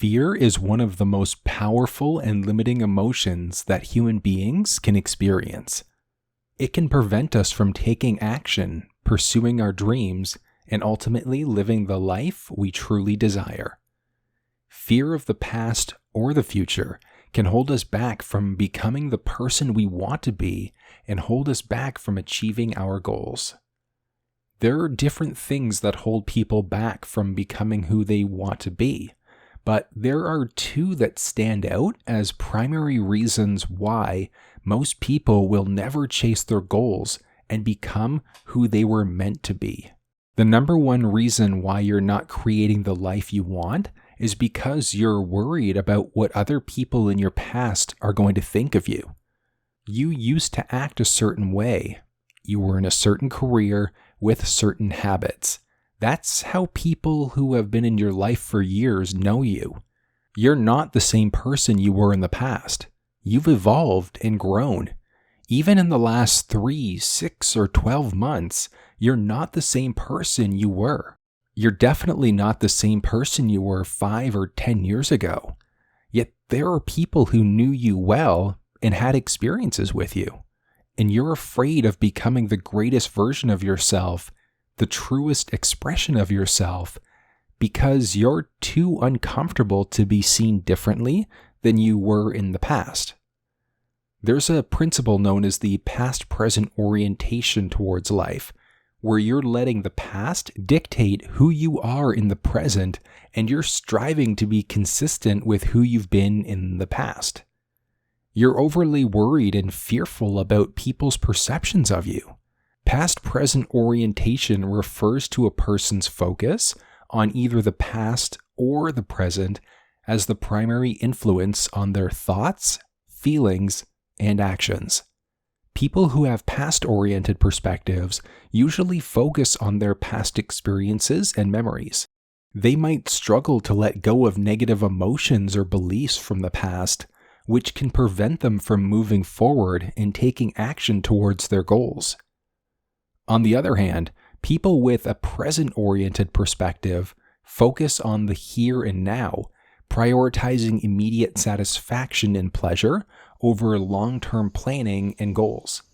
Fear is one of the most powerful and limiting emotions that human beings can experience. It can prevent us from taking action, pursuing our dreams, and ultimately living the life we truly desire. Fear of the past or the future can hold us back from becoming the person we want to be and hold us back from achieving our goals. There are different things that hold people back from becoming who they want to be, but there are two that stand out as primary reasons why most people will never chase their goals and become who they were meant to be. The number one reason why you're not creating the life you want is because you're worried about what other people in your past are going to think of you. You used to act a certain way. You were in a certain career with certain habits. That's how people who have been in your life for years know you. You're not the same person you were in the past. You've evolved and grown. Even in the last 3, 6, or 12 months, you're not the same person you were. You're definitely not the same person you were 5 or 10 years ago. Yet there are people who knew you well and had experiences with you. And you're afraid of becoming the greatest version of yourself, the truest expression of yourself, because you're too uncomfortable to be seen differently than you were in the past. There's a principle known as the past-present orientation towards life, where you're letting the past dictate who you are in the present, and you're striving to be consistent with who you've been in the past. You're overly worried and fearful about people's perceptions of you. Past-present orientation refers to a person's focus on either the past or the present as the primary influence on their thoughts, feelings, and actions. People who have past-oriented perspectives usually focus on their past experiences and memories. They might struggle to let go of negative emotions or beliefs from the past, which can prevent them from moving forward and taking action towards their goals. On the other hand, people with a present-oriented perspective focus on the here and now, prioritizing immediate satisfaction and pleasure over long-term planning and goals.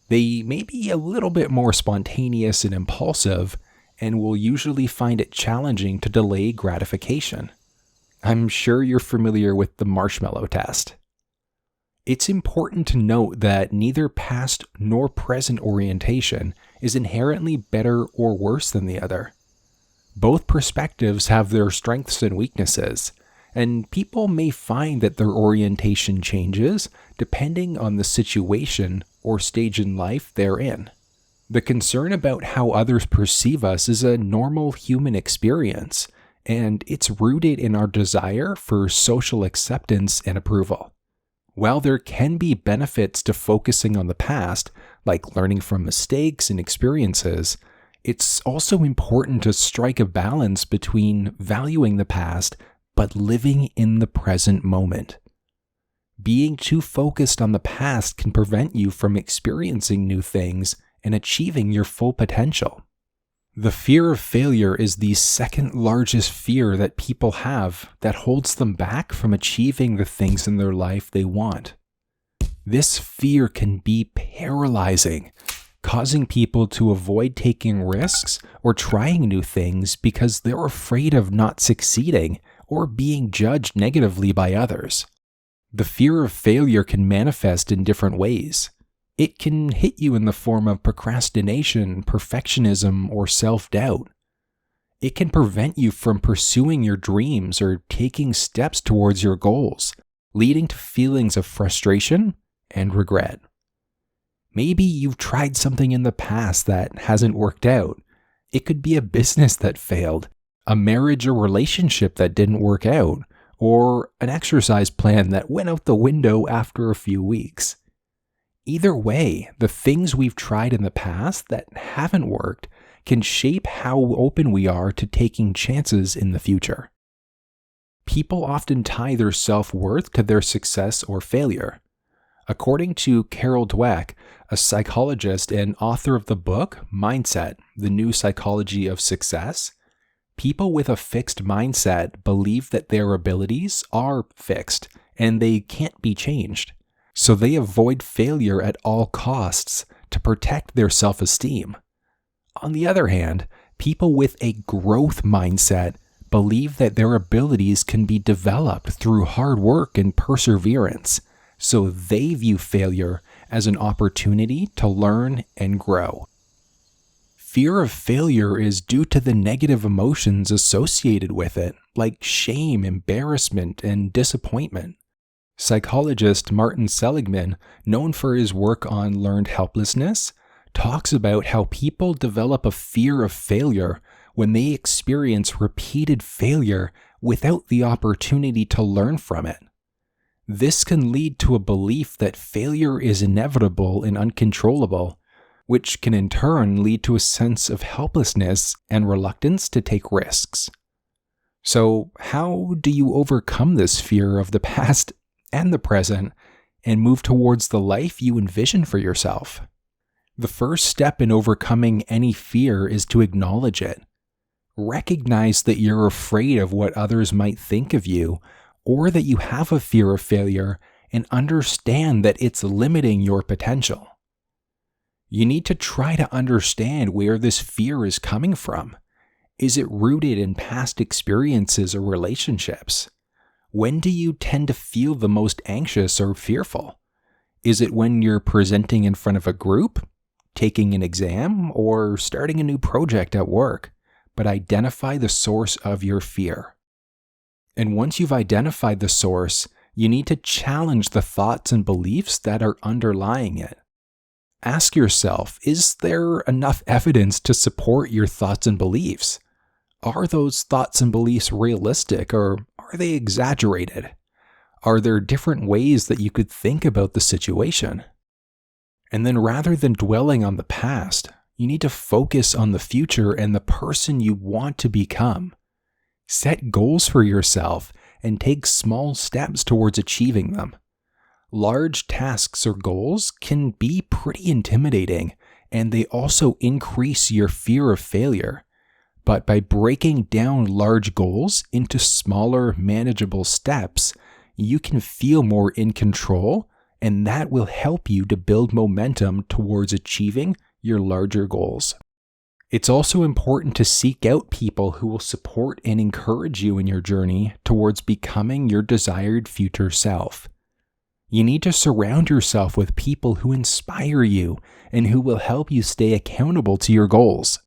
They may be a little bit more spontaneous and impulsive, and will usually find it challenging to delay gratification. I'm sure you're familiar with the marshmallow test. It's important to note that neither past nor present orientation is inherently better or worse than the other. Both perspectives have their strengths and weaknesses, and people may find that their orientation changes depending on the situation or stage in life they're in. The concern about how others perceive us is a normal human experience, and it's rooted in our desire for social acceptance and approval. While there can be benefits to focusing on the past, like learning from mistakes and experiences, it's also important to strike a balance between valuing the past but living in the present moment. Being too focused on the past can prevent you from experiencing new things and achieving your full potential. The fear of failure is the second largest fear that people have that holds them back from achieving the things in their life they want. This fear can be paralyzing, causing people to avoid taking risks or trying new things because they're afraid of not succeeding or being judged negatively by others. The fear of failure can manifest in different ways. It can hit you in the form of procrastination, perfectionism, or self-doubt. It can prevent you from pursuing your dreams or taking steps towards your goals, leading to feelings of frustration and regret. Maybe you've tried something in the past that hasn't worked out. It could be a business that failed, a marriage or relationship that didn't work out, or an exercise plan that went out the window after a few weeks. Either way, the things we've tried in the past that haven't worked can shape how open we are to taking chances in the future. People often tie their self-worth to their success or failure. According to Carol Dweck, a psychologist and author of the book Mindset, The New Psychology of Success, People with a fixed mindset believe that their abilities are fixed and they can't be changed. So they avoid failure at all costs to protect their self-esteem. On the other hand, people with a growth mindset believe that their abilities can be developed through hard work and perseverance, so they view failure as an opportunity to learn and grow. Fear of failure is due to the negative emotions associated with it, like shame, embarrassment, and disappointment. Psychologist Martin Seligman, known for his work on learned helplessness, talks about how people develop a fear of failure when they experience repeated failure without the opportunity to learn from it. This can lead to a belief that failure is inevitable and uncontrollable, which can in turn lead to a sense of helplessness and reluctance to take risks. So, how do you overcome this fear of the past and the present and move towards the life you envision for yourself? The first step in overcoming any fear is to acknowledge it. Recognize that you're afraid of what others might think of you, or that you have a fear of failure, and understand that it's limiting your potential. You need to try to understand where this fear is coming from. Is it rooted in past experiences or relationships? When do you tend to feel the most anxious or fearful? Is it when you're presenting in front of a group, taking an exam, or starting a new project at work? But identify the source of your fear. And once you've identified the source, you need to challenge the thoughts and beliefs that are underlying it. Ask yourself, is there enough evidence to support your thoughts and beliefs? Are those thoughts and beliefs realistic, or are they exaggerated? Are there different ways that you could think about the situation? And then rather than dwelling on the past, you need to focus on the future and the person you want to become. Set goals for yourself and take small steps towards achieving them. Large tasks or goals can be pretty intimidating, and they also increase your fear of failure. But by breaking down large goals into smaller, manageable steps, you can feel more in control, and that will help you to build momentum towards achieving your larger goals. It's also important to seek out people who will support and encourage you in your journey towards becoming your desired future self. You need to surround yourself with people who inspire you and who will help you stay accountable to your goals.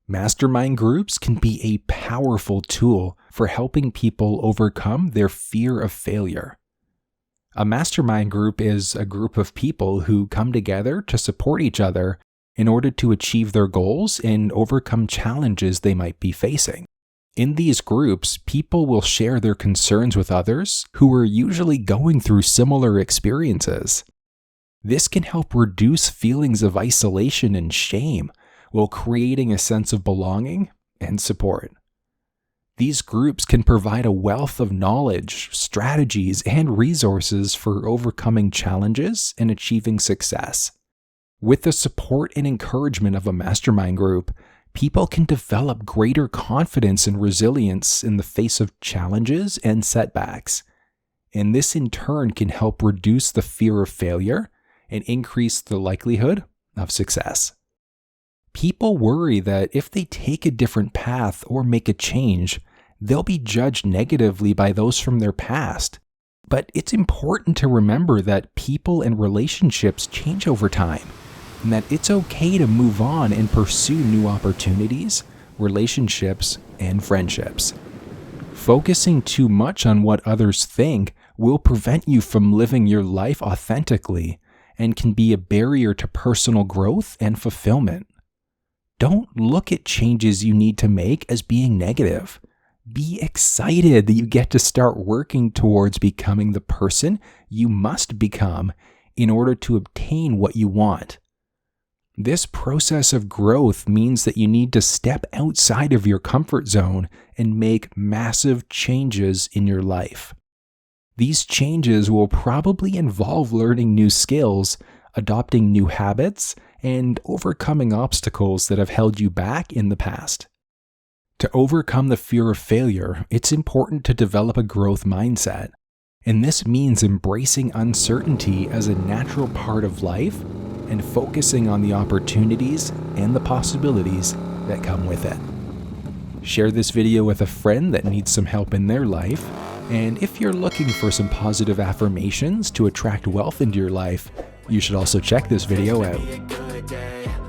Mastermind groups can be a powerful tool for helping people overcome their fear of failure. A mastermind group is a group of people who come together to support each other in order to achieve their goals and overcome challenges they might be facing. In these groups, people will share their concerns with others who are usually going through similar experiences. This can help reduce feelings of isolation and shame while creating a sense of belonging and support. These groups can provide a wealth of knowledge, strategies, and resources for overcoming challenges and achieving success. With the support and encouragement of a mastermind group, people can develop greater confidence and resilience in the face of challenges and setbacks. And this in turn can help reduce the fear of failure and increase the likelihood of success. People worry that if they take a different path or make a change, they'll be judged negatively by those from their past. But it's important to remember that people and relationships change over time, and that it's okay to move on and pursue new opportunities, relationships, and friendships. Focusing too much on what others think will prevent you from living your life authentically and can be a barrier to personal growth and fulfillment. Don't look at changes you need to make as being negative. Be excited that you get to start working towards becoming the person you must become in order to obtain what you want. This process of growth means that you need to step outside of your comfort zone and make massive changes in your life. These changes will probably involve learning new skills, adopting new habits, and overcoming obstacles that have held you back in the past. To overcome the fear of failure, it's important to develop a growth mindset. And this means embracing uncertainty as a natural part of life and focusing on the opportunities and the possibilities that come with it. Share this video with a friend that needs some help in their life. And if you're looking for some positive affirmations to attract wealth into your life, you should also check this video out.